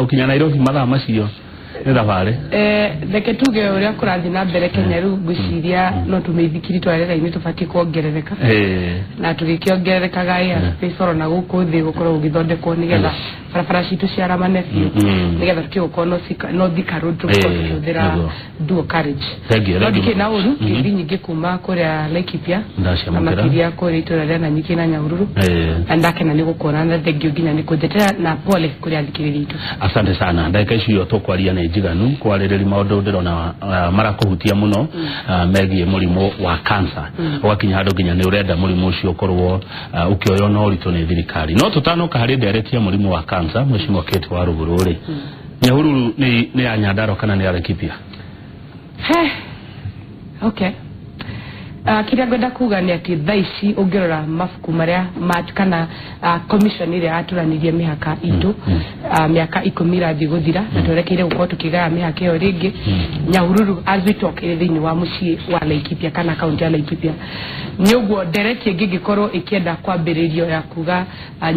ukinya Nairobi mathaa macio ni thabari reke tuge uria kurathi na mbere Kenya ru guciria no tumithikiri twarera-ini tubati kuongerereka na turikiongererekaga space na guku thi gukorwo githondekwo nigetha barabara citu ciaramane biũ nigetha tukigukorwo no thikaru tukuhũthĩra dual carriage no ndikĩna ũru ngiri nyingĩ kuma kũrĩa Laikipia na makĩria kũrĩa itũra rĩa Nanyuki na Nyahururu na ndakena nĩ gũkora na thengio nginya nĩ kũnjetera na pole kũrĩa athikĩrĩria itu. Asante sana ndagĩka icio tũkwaria nĩ njiganu kwarĩrĩria maũndũ ndĩrona marakũhutia mũno megiĩ mũrimũ wa cancer ũgakinya handũ nginya nĩ ũrenda mũrimũ ũcio ũkorwo ũkĩoywo na ũritũ nĩ thirikari no tũtanoka harĩ nderetia mũrimũ wa cancer mheshimiwa Kate wa Rugururi Nyahururu ni ya Nyandarua kana ni ya Laikipia? Okay. Kiria ngwenda kuga ni ati thaici ungirora mafuku maria matukana commission ile aturanirie mihaka itu miaka 10 irathi guthira na twerekeire gukorwo tukigaya mihaka iyo ringi Nyahururu azitokire thini wa mucii wa Laikipia kana kaunti ya Laikipia ni uguo nderetie ngigikorwo ikienda kwambiririo ya kuga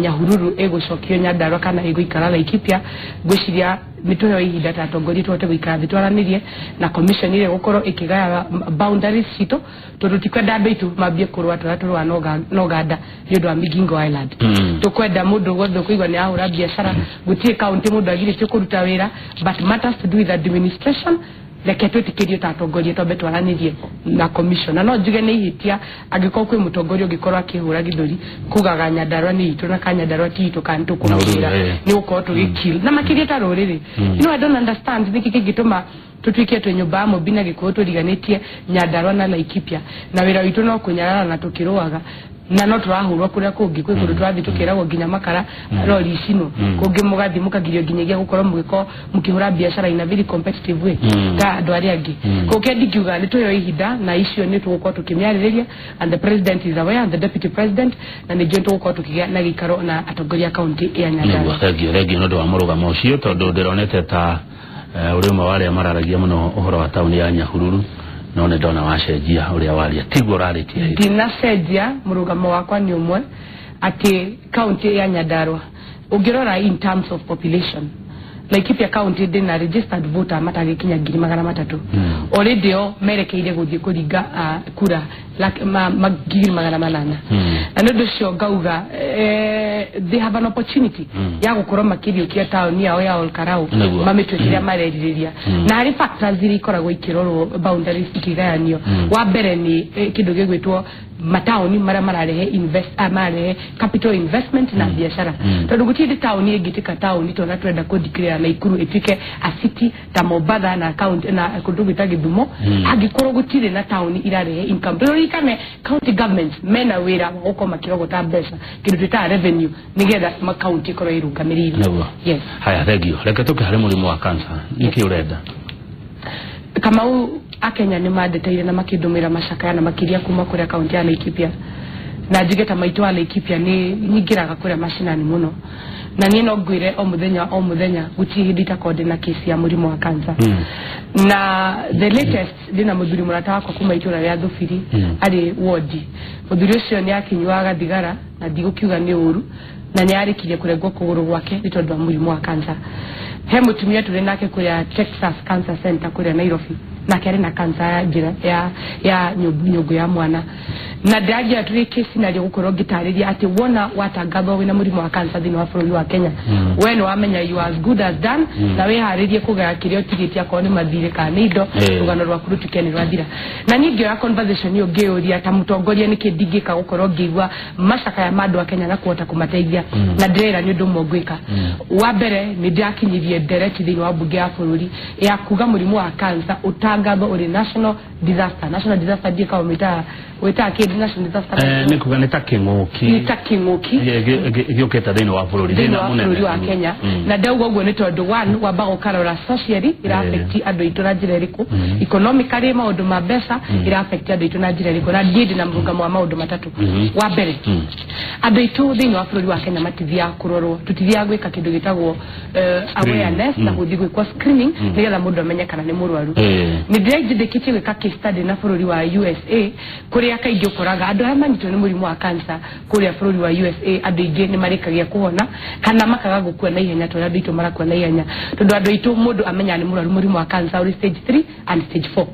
Nyahururu egucokio Nyandarua kana eguikara Laikipia gwiciria mituyo ihinda ta atongoria twote guikara thitwaranirie na commission ile gukorwo ikigaya boundaries cito tondu tikwenda andũ mambie kurwa tũra noganda ni ũndũ wa Migingo Island tukwenda mundu gothe kuigwa ni ahura biashara gutie county mundu agirĩtio kũruta wĩra but matters to do with administration reke twĩtĩkĩrie ta atongoria twambe twaranirie na commission na no njuge nĩ ihitia angĩkorwo kwĩ mũtongoria ũngĩkorwo akĩhũra gĩthũri kugaga Nyandarua nĩ itũ na Nyandarua ti itũ kana tũkũhũra nĩ gũkorwo tũgĩkill na makĩria ta rũrĩrĩ I don't understand nĩkĩ kĩngĩtũma tutuikie twe nyumba mo bina gikuo turiganitie Nyandarua na Laikipia na wira witu no kunyarara na tukiruaga na no turahurwo kuria kungi kwi kundu twathi tukiragwo nginya makara rori cino kungi mugathi mukagirio nginyagia gukorwo mugiko mukihura biashara ina very competitive way ka andu aria angi kuke ndikiuga ni tuyo ihinda na icio ni tugukorwo tukimiaririria and the president is aware and the deputy president na ni jonto gukorwo tukigia na gikaro na atongoria county ya Nyandarua regi no ndo wa murugamo ucio tondu ndironete ta urimo wale mararagia muno uhoro wa tauni ya Nyahururu none ndona wacenjia uria waria tiguo raritie ndinacenjia murugamo wakwa ni umwe ati county ya Nyandarua ungirora in terms of population Laikipia county ndina registered voter matagikinya 300,000 already merekeire guthie kuringa kura magiri 800 na ndio cio ngauga they have an opportunity ya gukorwo makirio kia town yao ya Olkarau mamitwekiria mareriria na hari factors iri ikoragwo ikirorwo boundaries ikigayanio wa mbere ni kindu gigwitwo mataoni mara mararehe amare capital investment na biashara tondu gutiri town ingitika town tona twenda kudeclare na Ikuru itike a city ta Mombasa na county na kundu gitagi Githumo agikorwo gutiri na town irarehe income kame county governments mena wira uko makirogo ta mbeca kindu ta revenue nigetha ma county korwo irungamiriri yes haya regio reke tuke hari murimu wa cancer niki urenda kama Akenya ni madeteire na makindumira macakaya na makiria kuma kuria county ya Laikipia na njigeta maitu wa Laikipia ni nyingiraga kuria macinani muno na ni no ngwire o muthenya gutihindita kode na kesi ya murimu wa cancer na the latest dina muthuri murata wako kuma itura ya Thufiri ari ward muthuri ucio ni akinyuaga thigara na ndigukiuga ni uru na ni arikirie kuregwo kuguru gwake ni tondu wa murimu wa cancer he mutumia tuli nake kuria Texas Cancer Center kuria Nairobi na kare na cancer ya nyugu ya mwana na ndagia tuli kesi na gukorwo gitariria ati wona watangatho wina murimu wa cancer thini wa bũrũri wa Kenya when wamenya you as good as done na we haririe kugaya kirio tigiti akwa ni mathire kana indo rugano rwa kurutukeni rwathira na ningĩ ya conversation yo ngeuria ta mutongoria niki ndingika gukorwo ngigwa macaka ya mandu wa Kenya na kuota kumateithia na ndĩrera ni undu mogwika wa mbere ni ndakinyirie direct thini wa bunge ya bũrũri ya kuga murimu wa cancer utangatho uri national disaster dika umita weta kidi national disaster ni kuga nita king'uki giuketa thini wa bũrũri thini wa bũrũri wa Kenya na ndauga uguo ni tondu one wa bago karora socially ira affect andu itu na njira iriku economically maundu ma mbeca ira affect andu itu na njira iriku na ndidi na mrugamo wa maundu matatu wa mbere andu itu thini wa bũrũri wa Kenya matithia kurorwo tutithia gwika kindu gitagwo awareness na guthigwe kwa screening nigetha mundu amenye kana ni murwaru ni ndĩrejidĩkĩtie gwĩka case study na bũrũri wa USA kuri kuria kaingĩ ũkoraga andũ arĩa manyitwo nĩ mũrimũ wa cancer kuria bũrũri wa USA andũ aingĩ nĩ marĩkagia kũhona kana makaga gũkua na ihenya tondũ andũ aitũ marakua na ihenya tondũ andũ aitũ mũndũ amenya nĩ mũrimũ wa cancer uri stage 3 and stage 4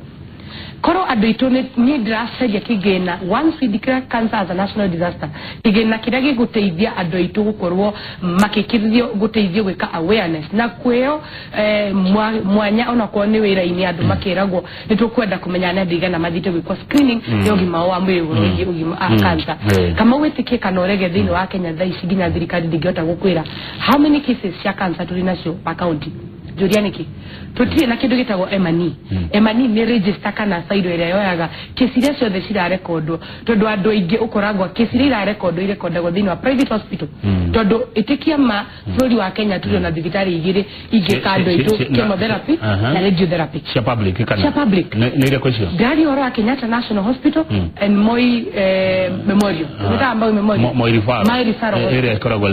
koro andũ aitũ nĩ ndĩracaria kĩgĩna once we declare cancer as a national disaster kĩgĩna kĩrĩa gĩgũteithia andũ aitũ gũkorwo makĩkĩrithio gũteithio gwĩka awareness na kwĩyo mwanya ona kwa nĩ wĩra-inĩ andũ makĩragwo nĩ tũkwenda kũmenya nĩ andũ igana mathite gwĩkwo screening ya ũgima wa mwĩrĩ ũgima wa cancer kama wĩtĩkie kana ũrege thĩinĩ wa Kenya thaa ici nginya thirikari ndingĩhota gũkwĩra how many cases cia cancer tũrĩ nacio per county Juria niki tutie na kindu gitagwo emani ni register kana failo ire yoyaga kesiria ciothe cira recordwo tondu andu aingi ukoragwo kesiria ira recordwo irekondagwo thini wa private hospital tondu itikia ma bũrũri wa Kenya tuli na thibitari igire igeka andu aitu chemotherapy na radiotherapy cia public kana cia public ni ile question dari oro Kenyatta National Hospital and Moi Memorial nita ambao memorial Moi referral area koragwo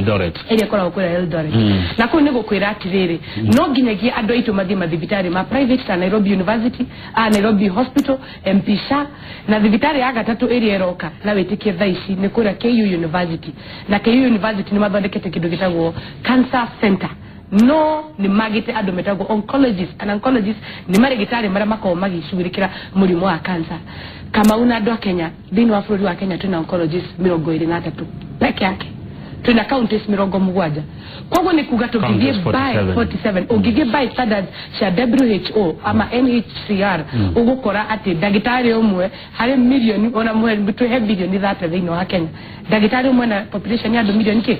Eldoret na ko nego kwira atiriri no nginyagia andu aitu mathibitari ma private ta Nairobi University Nairobi Hospital MPSha na thibitari ya gatatu area eroka na wetikie thaici ni kura KU University na KU University ni mathondekete kindu gitagwo cancer center no ni magite andu metagwo oncologist and oncologist ni marigitari mara makao magicugurikira murimu wa cancer kama una andu a Kenya thini wa bũrũri wa Kenya tuna oncologist 23 peke yake tuna counties 70 kogo ni kuga tugithie by 47 ugithie by standards cia WHO ama NHCR ugukora ati dagitari umwe hari milioni ona mwe bitwe bilioni 30 thini wa Kenya dagitari umwe na population ya milioni ke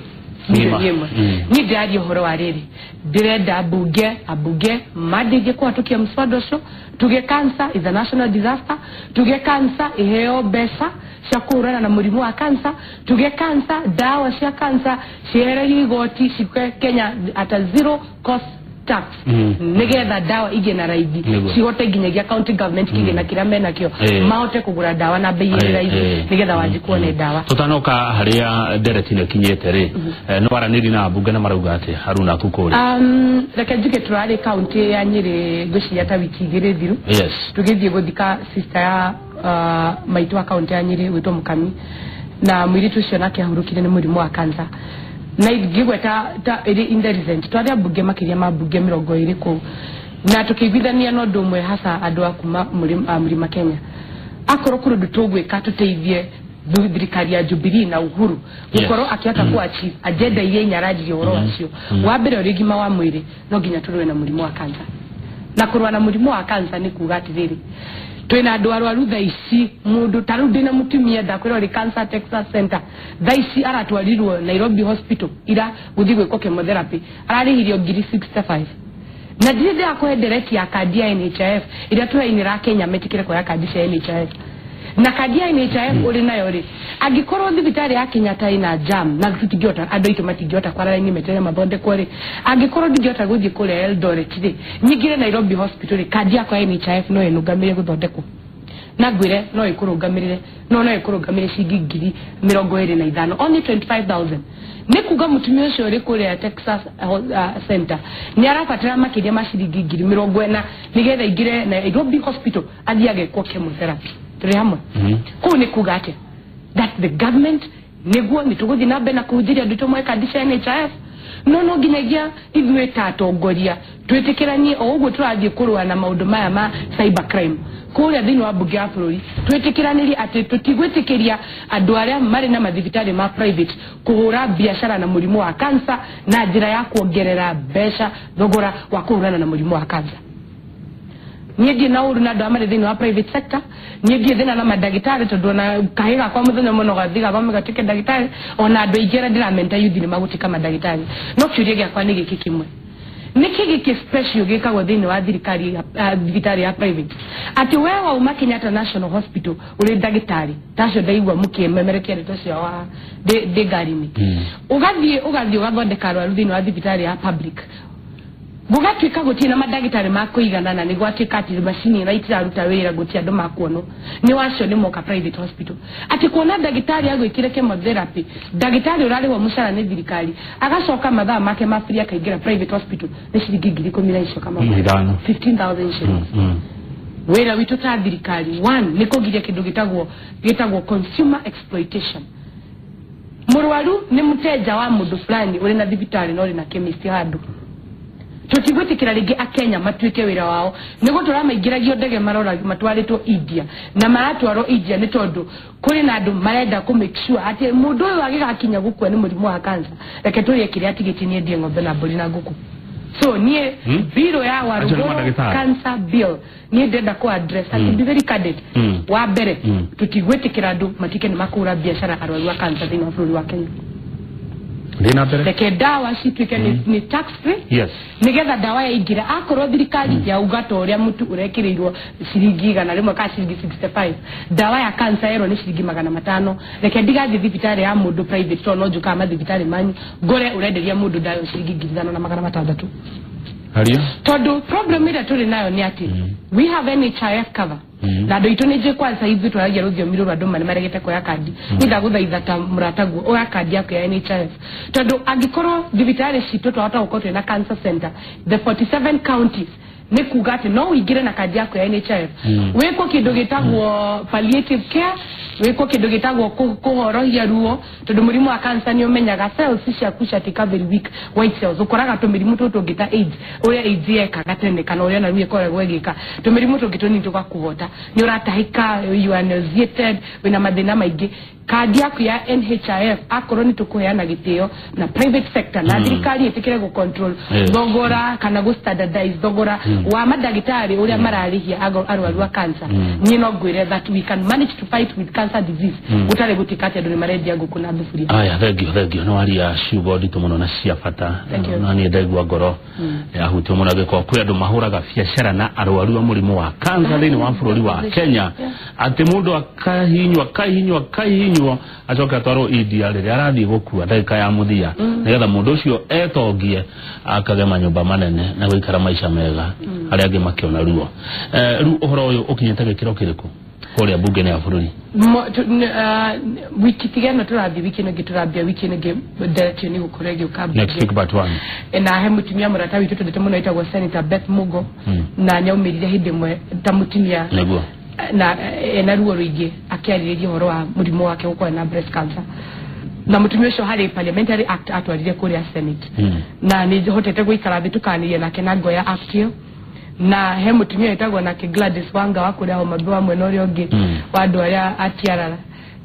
milioni imwe ni ndari uhoro wa riri direnda abuge madige kwa tukia mswada ucio tuge cancer is a national disaster tuge cancer iheo besa shakura na murimu wa cancer tuge cancer dawa cia cancer ciere igoti cikwe Kenya at a zero cost tax nigetha dawa ige na raithi cihote ginyagia county government kige na kira mena kio mahote kugura dawa na bei ile raithi nigetha wajikuone dawa tutanoka haria deretine kinyete ri no waraniri na bunge na marauga ati Haruna Kukuri reke njuke turari county ya Nyeri gucia ta wiki igiri thiru tugithie guthika sister ya maitu wa county ya Nyeri witwa Mukami na mwiritu cio nake ahurukire ni murimu wa cancer na igigweta ta iri indecent twaria bunge makiria ma bunge 20 ko na tukigwithania no ndumwe hasa andu akuma murima Kenya akoro kuru dutogweka tuteithie thirikari ya Jubilee na Uhuru ukoro akiata kwa chief agenda ile nyaraji yoro wacio wa mbere urigima wa mwiri no ginya turwe na murimu wa cancer na kurwa na murimu wa cancer ni kuga atiriri twina andu arwaru thaici mundu tarudi na mutumia ndakwira ri cancer Texas Center thaici aratwarirwo Nairobi Hospital ira guthi gwiko chemotherapy ararihirio ngiri 65 na ndire akwe direct ya kadi ya NHIF ira twainira Kenya metikire kwa kadi ya NHIF na kadi ya NHIF uri nayo ri agikorwo thibitari ya Kenyatta ina jam na tutigota andu itu matigota kwa raini metere mabonde kwori agikorwo ndigota guthi kule Eldoret ri nyigire Nairobi Hospital kadi ya kwa NHIF no enugamire guthondekwo na gwire no ikurungamirire no ikurungamirire cigingiri 25 only 25,000 nikuga mutumia ucio ri kule Texas Center ni arafatira makiria maciringi 40 nigetha igire Nairobi Hospital athiage kwa chemotherapy turi hamwe ko ni kuga ati that the government neguo nituguthi nabe na kuhujiria nduto mwe kadisha NHIF no ginyagia ithuĩ ta atongoria twĩtĩkĩranie o ũguo tũrathiĩ kũrũa na maũndũ maya ma cyber crime kũrĩa thĩinĩ wa bunge ya bũrũri twĩtĩkĩranĩrie atĩ tũtigwĩtĩkĩria andũ arĩa marĩ na mathibitarĩ ma private kũhũra biacara na mũrimũ wa cancer na njĩra ya kuongerera mbeca thogora wa kũhũrana na mũrimũ wa cancer niĩ na uru na andũ amare thĩinĩ wa private sector niĩ thĩna na madagitari tondũ na kahiga kwa mũthenya mũno gathiga kwa megatike dagitari ona andũ aingĩ ndiramenta yuthi ni magutika madagitari no kĩũria gĩakwa nĩ gĩkĩ kimwe niki gĩkĩ special gĩkagwo thĩinĩ wa thirikari ya private ati wewe wa Kenyatta National Hospital uri dagitari tacio ndaigua mũkĩmemerekia ndeto cio wa de garini ugathie ugathondeka arwaru thĩinĩ wa thibitari ya public gugatuika gutina madagitari makuigana na nigwatuika ati machine na itiraruta wira gutia andu makuono ni wacio ni moka private hospital ati kuona dagitari agwikire chemotherapy dagitari urari wa mushara ni thirikari agacoka mathaa make mafiri akaingira private hospital ni ciringi 10,000 kama 15,000 shillings wera witu ta thirikari one niko giria kindu gitagwo consumer exploitation. Murwaru ni muteja wa mundu fulani uri na thibitari no uri na chemist handu tutigwitikira ringi akenya matuike wira wao nigo turamaingiragio ndege marora matwaritwo India na maratwaro India ni tondu kuri na andu marenda ku make sure ati mundu uyu agigakinya gukua ni murimu wa cancer reke turie kiria tigitinie ndie ngombe na mburi na nguku. So nie biro ya Waruguru cancer bill nie ndenda ku address ati be very candid wa mbere tutigwitikira andu matike ni makura biashara arwaru wa cancer thina buri wa Kenya. Dina bere leke dawa cituike ni tax free. Yes. Nigetha dawa ya igira akorwo thirikari ya ugato uria mutu urekirirwo ciringi 100 ka ciringi 65 dawa ya cancer ero ni ciringi 500 leke ndigathi thibitari ya mundu private so no juka ma thibitari manyu gore urenderia mundu dawa ciringi 500 Hario todo problem ira tuli nayo ni ati we have NHIF cover na ndo itoneje kwanza hivi twaragia ruthio miruru andu mane maregete ko ya kandi nindaguthaitha ta muratagu o ya kandi yako ya NHIF todo agikorwo thibitari citu twahota gukorwo na cancer center the 47 counties ni kugate no igire na kandi yako ya NHIF weko kindu gitagwo palliative care weko kindu gitagwo kuhorohia ruo tondu murimu wa cancer ni umenyaga cells cia kushatika very weak white cells ukoraga to mirimu tutu gita AIDS uria AIDS yeka gatene kana uria na ruo ikoragwo igika to mirimu tugitu ni tukakuvota ni uratahika you are nauseated wina mathina maingi kandi yaku ya NHIF akorwo ni tukuheana gitio na private sector na thirikari itikire go control thogora kana go standardize thogora wa madagitari uria mararihia arwaru wa cancer ni no gwire that we can manage to fight with cancer disease utare gutikate andu ni maredia guku na thufuria. Aya thegio no ari ya shugo ndito muno na cia fata na ni ndegwa ngoro ya hutu muno giko kwi andu mahuraga biashara na arwaru wa murimu wa cancer thini wa bururi wa Kenya ati mundu akahinywa acoka twaro India riri arathi gukua ndagika ya muthia nigetha mundu ucio etongie akagema nyumba manene na guikara maisha mega aria angi makiona ruo ru uhoro uyu ukinyete gikiro kiriku kuria bunge ya bururi wiki tigano turathi wiki no giturabia wiki no direction ni gukoregi ukabia next week but one na he mutumia murata witu tudete muno itagwo Senator Beth Mugo na nyaumirire hindi mwe ta mutumia neguo na ruo ruingi akiaririria horo wa murimu wake gukora na breast cancer na mutumia ucio hari parliamentary act atwarire kuri Senate na ni hotete guikara bitukanirie nake na ngoya act yo na he mutumia itagwo nake Gladys Wanga wakuri aho mabiwa mwena uri ongi wandu aria atiarara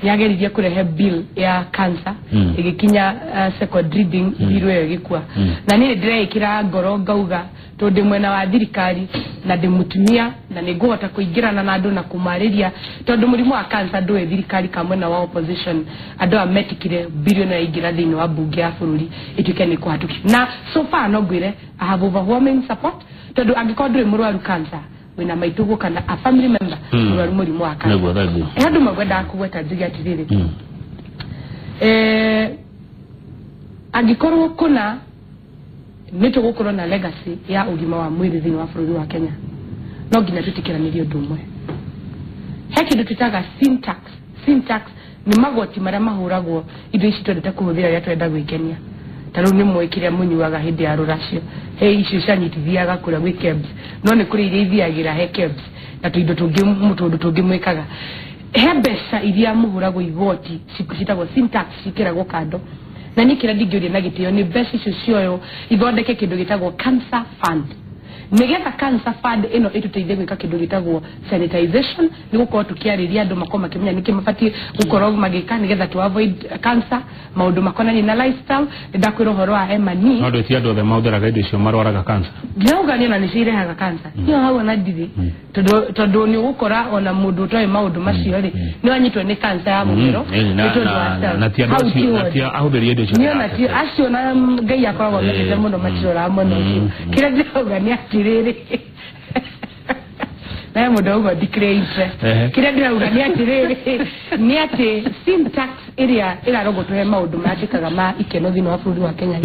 yageririe kurehe bill ya cancer igikinya second reading bill yo gikua na ni ndirekira ngoro ngauga tondu mwena wa thirikari na ndimutumia na niguhota kuingirana na andu na kumariria tondu murimu wa cancer ndwe thirikari kamwe na wa opposition andu ametikire billion ya ingira thini wa bunge ya bururi ituke ni kuhatuki na so far no gwire I have overwhelming support tondu angikorwo murwaru cancer wina maitugo kana a family member murwaru murimu wa cancer andu magwenda kuweta njiga tirire angikorwo kuna nito gukorwo na legacy ya ugima wa mwiri thini wa bururi wa Kenya no nginya tutikiranirio ndumwe he kindu tutaga syntax ni magoti maria mahuragwo indo ici twendete kuhuthira ya twenda gwikenia taru ni mwikire munyuaga hindi ya ruracio he icio cianyitithiaga kuria gwi kebs no ni kuri iria ithiagira he kebs na tuindo tungi mutundu tungi mwikaga he mbeca iria muhuragwo igoti citagwo syntax cikiragwo kando na nikira ndigioria na gitio ni mbeca icio cioyo ithondeke kindu gitagwo cancer fund nigetha cancer fund ino ituteithie gwika kindu gitagwo sanitization ni gukorwo tukiariria andu makoma kimenya niki mafati gukorwo magika nigetha to avoid cancer maundu makonani na lifestyle ndakwiro horo wa emani no ndu ti andu the mautheraga indo icio marwaraga cancer ndauga ni na nicirehaga cancer yo hau na ndithi tondu ni gukora ona mundu toy maundu macio ri ni wanyitwo ni cancer ya mumiro na ti andu ahuthirie indo icio ni na ti acio na ngai akoragwo mekete muno matirora muno kira ndauga ni rere na mudo go declare interest kire ndauga ni atirere ni ati syntax area ira rogo to he maundu matikaga ma ikeno thini wa bururi wa Kenya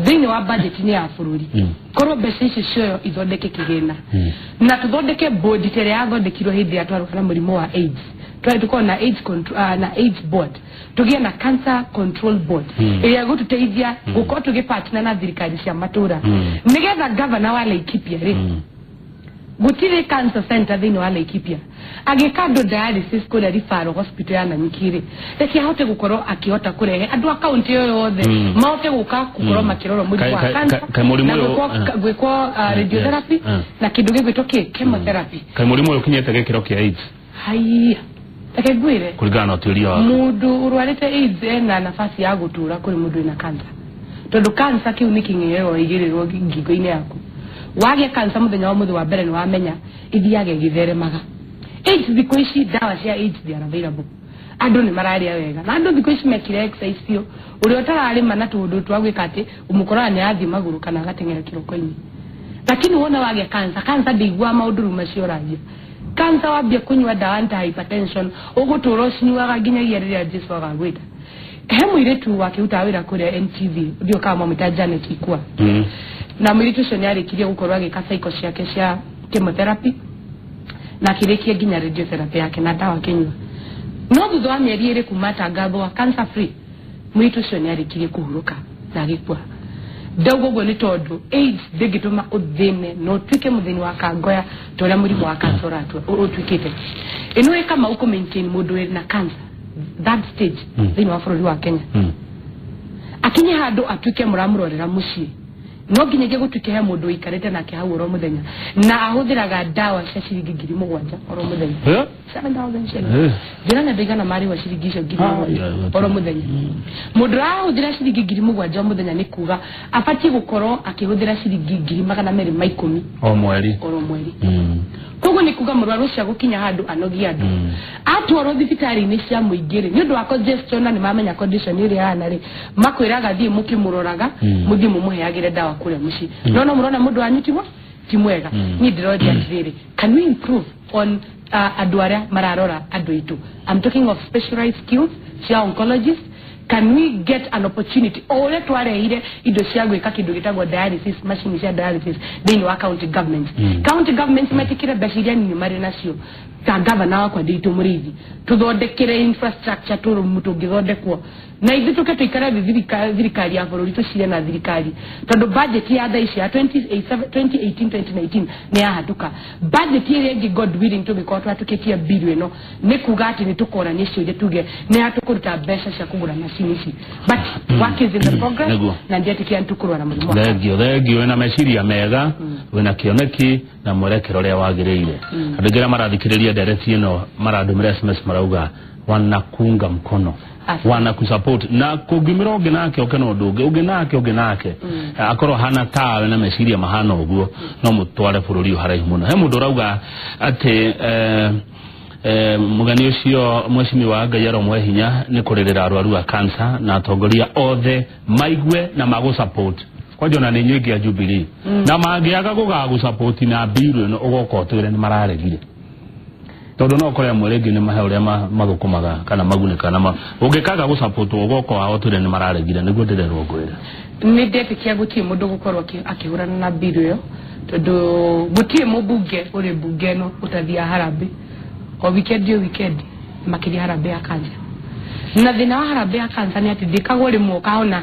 thini wa budget ni ya bururi korwo mbeca ici cio ithondeke kigina na tuthondeke board tere ya thondekirwo hindi ya twaruka na murimu wa AIDS tuko na AIDS control na AIDS board tugie na cancer control board area go tuteithia guko tugipartner na thirikari cia matura nigetha governor wa Laikipia ri gutire cancer center thini wa Laikipia agikando dialysis kule referral hospital ya Nanyikire eki ahote gukoro akihota kurehe andu account yo yothe maote guka gukoro makiroro muri wa cancer gwiko radiotherapy na kindu gigwitwo chemotherapy kai murimu yo kinyete gekiro kia AIDS haiya takegwire kuligana otulia mundu urwarite AIDS na nafasi ya gutura kuri mundu ina cancer tondu cancer kiu nikingero igirirwo ngingo-ine yaku wage cancer muthenya wa muthu wa mbere ni wamenya ithiage githeremaga AIDS thiko ici dawa cia AIDS are available andu ni mararia wega na andu thiko ici mekire exercise cio uri otarari mana tundu twagwika ati umukorana ni athi maguru kana agatengera kiroko-ini lakini wona wage cancer ndigwa maundu macio ragia cancer wabia kunywa dawa anti hypertension uguturo cinywaga nginyagia riria Jesu agagwita he muiretu wake utawira kure NTV ndio kama mtaja Kikwa na muiretu cio niarikirie gukorwa agika cycle ciake cia chemotherapy na kirekia ginya radiotherapy yake na dawa kinywa no thutha wa mieri iri kumata ngatho wa cancer free muiretu cio niarikirie kuhuruka na gikwa dogo ni tondu AIDS digituma uthine no twike muthini wa kangoya toria murimu wa cancer utwikite ino kama uko maintain mundu na cancer that stage thini wa bururi wa Kenya akinya handu atwike muramurorera muci no nginyagia gutwike he mundu ikarete nake hau oro muthenya na ahuthiraga dawa cia ciringi 7,000 oro muthenya 7,000 shillings jirana ndegana mari wa ciringi 7,000 oro muthenya mundu ahuthira ciringi 7,000 muthenya ni kuga afati gukoro akihuthira ciringi 210 o mweri oro mweri kogo ni kuga murwaru cia gukinya handu anogia andu atwaro thibitari ni cia muingire ni undu wa congestion na ni mamenya condition iri yana ri makwiraga thie mukimuroraga muthi mumuheagire dawa kule muci no murona mundu anyitibwa ti mwega ni ndiroja atiriri can we improve on adwara mararora adoitu I'm talking of specialized skills cia oncologists. Can we get an opportunity ole twareire indo cia gwika kindu gitagwo dialysis machine cia dialysis thini wa county government county government matikire beshiria ni mari nacio ta governor wa kwa nditu murithi tuthondekere infrastructure turu mutu ngithondekwo na ithi tuketo ikara thirikari ya bururi tucire na thirikari tondu budget ya tha ici ya 2018-2019 ni yahatuka budget ile ngi God willing tugikora twatukitia bill ino ni kuga ati ni tukora ni cio tuge ni hatukuruta mbeca cia kugura machine ici but work is in the progress na ndiye tikia ntukurwa na mulimu thegio na meciria mega wena kioneki na mwerekero ria wagireire andugira marathikiriria direct ino maradumira SMS marauga wanakunga mkono wana kusupport na kugimira ogenake okeno nduge ogenake akoro hana tawe na meciria mahana uguo no mutware bururi haraihu muno he mundu rauga ati mugani ucio mweshimi wa Ngayaro Mwehinya ni kuririra arwaru a cancer na atongoria othe maigwe na mago support kwa jona ni nyingi ya Jubilee na magiaga gugagu support na biru no ugokotwire ni mararegire tondu no kore mweregi ni mahe uria mathukumaga kana maguneka na ungikaga gu support ugoko wao tire ni mararegire niguo ndirerwo ngwira ni ndetikia guti mundu gukorwo akihurana na biru yo tondu guti mubunge uri bunge no utathia harambe o weekend makiria harambe ya kanza na thina wa harambe ya kanza ni ati ndikagwo rimwe kaona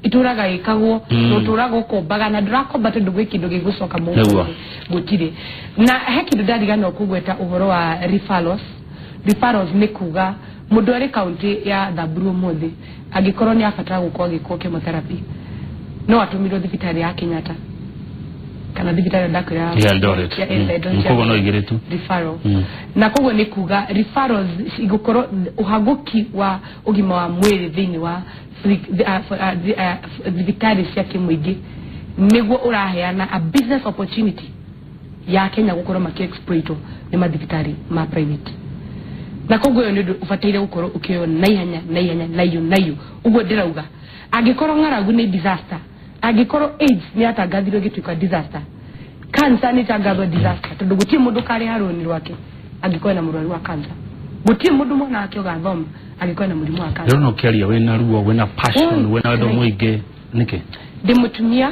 ituraga ikagwo uturaga ukombaga na ndirakomba tondu gwi kindu gigucoka mungu gutire na he kindu ndarigana kugweta uhoro wa referrals ni kuga mundu ari county ya Thaburu mothe agikorwo ni afatara gukwo gikwo chemotherapy no atumirwo thibitari ya Kenyatta kana thibitari ndakwira ya Eldoret kogo no igiretu referral na kogo ni kuga referrals igukoro uhaguki wa ugima wa mwiri thini wa thibitari cia kimwingi niguo uraheana a business opportunity ya Kenya gukoro maki-exploit ni mathibitari ma private na kogo yo ndu ufateire gukoro ukiyo nayo ugo ndirauga agikoro ngaragu ni disaster agikoro AIDS ni atagathirwo gituika disaster cancer ni tagathwo disaster tondu guti mundu kari haroni rwake agikoro na murwaru wa cancer guti mundu mwana wake ugathoma agikoro na murimu wa cancer no kiaria wena ruo wena passion wena ndo mwige nike ndimutumia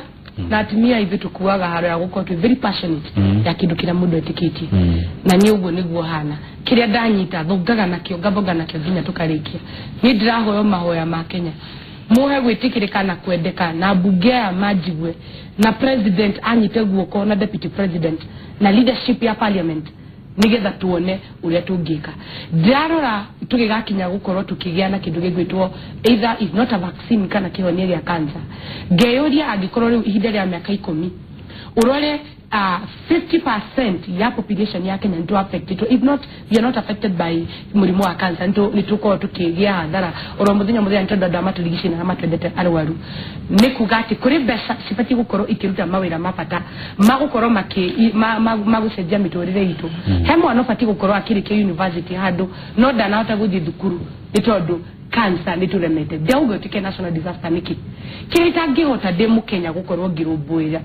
na atumia hivi tukuaga haro ya guko tu very passionate ya kindu kila mundu etikiti na ni ugo niguo hana kiria ndanyita thugaga nakio ngaboga nakio nginya tukarikia ni ndirahoyo mahoya ma Kenya muhe gwitikirika na kwendeka na bunge ya majigwe na president anyite guoko na deputy president na leadership ya parliament nigetha tuone uria tungika ndarora tugigakinya gukorwo tukigia na kindu gigwitwo either if not a vaccine kana kihonia gya cancer ngeyuria angikorwo riu ihinda rya miaka 10 urore 50% ya population ya Kenya ndio affected. If not, we are not affected by murimu wa cancer. Nituko tukigia hadhara oromuthenya muthenya ntondo da maturigishi na matwendete arwaru nikugati kuri besa sipati gukoro ikiruta mawira mapata magukoro magucenjia miturire itu he mwana pati gukoro akirike university hadu no dana ota guthi thukuru itondu cancer nituremete deugo tike national disaster niki kire itangihota de mukenya gukorwo ngirumbuya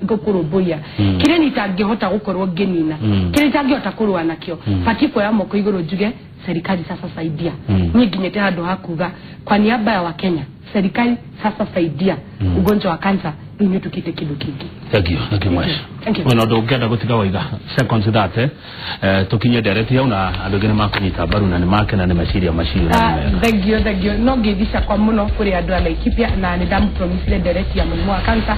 kire nitangihota gukorwo ngenina kire itangihota kurwa nakyo patiko ya moko iguru juge serikali sasa saidia nyiginyete hado hakuga kwa niaba ya Wakenya serikali sasa saidia ugonjwa wa cancer ni tukite kidu kingi. Thank you much. Bueno ndogenda gutika waiga seconds that tukinye direct ya una andogene makunyita baru na makena na mashiria thank you no gidisha kwa muno kuri andu ala Ikipia na nidamu promise direct ya mulimu wa cancer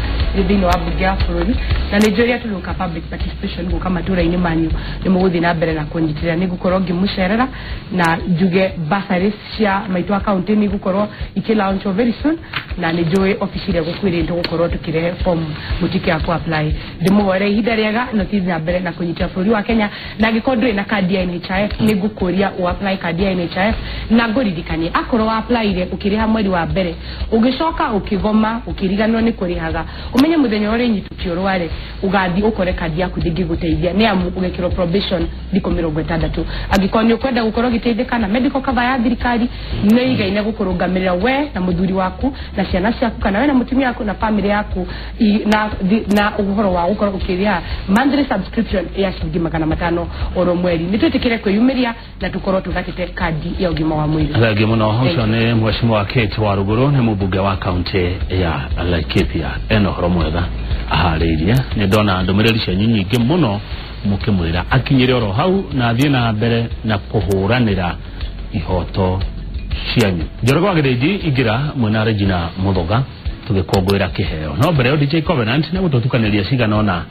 thini wa bugia fururi na Nigeria tuluka public participation go kama tura ini manyu nimuguthi na mbere na kunjitira ni gukorwo ngimucerera na juge basaris cia maitu account ni gukorwo ikilaunch very soon na nijoe officially gukwire ndo gukorwo tukirehe form mutike akwa apply ndimuhore ihinda riega notice ya mbere na kunyitira bũrũri wa Kenya na gikondwe na kadi ya NHIF ni gukuria u apply kadi ya NHIF na ngoririkanie akorwo wa apply ire ukiriha mweri wa mbere ugicoka ukigoma ukiriganwo ni kurihaga umenye muthenya ore nyitukio rware ugathi ukore kadi yaku ndingiguteithia ni amu ugekiro probation ndiko 60 agikoni ukwenda gukorwo giteithika na medical cover ya thirikari ni igaine gukurungamirira we na muthuri waku na ciana ciaku kana we na mutumia waku na family yaku na uhoro wa gukorwo ukiria monthly subscription ya shilingi 500 oro mweri nitwetikire kwiyumiria na tukorwo tugatite kadi ya ugima wa mwili. Thagi muno ucio ni mheshimiwa Kate Waruguru ni mubunge wa county ya Laikipia eno horo mwega aharirie ni ndona ndumiriri cia nyingi muno mukimwira akinyire oro hau na thie na mbere na kuhuranira ihoto cianyu njorogwa gireji igira mwena Regina Muthoga tugikongwira kiheo no mbere DJ Covenant ne gututukaniria ciganona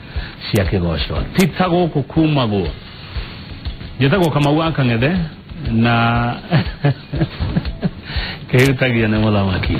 cia kigosho titago kukumago yetago kama waka ngede na kehutagia ne muthamaki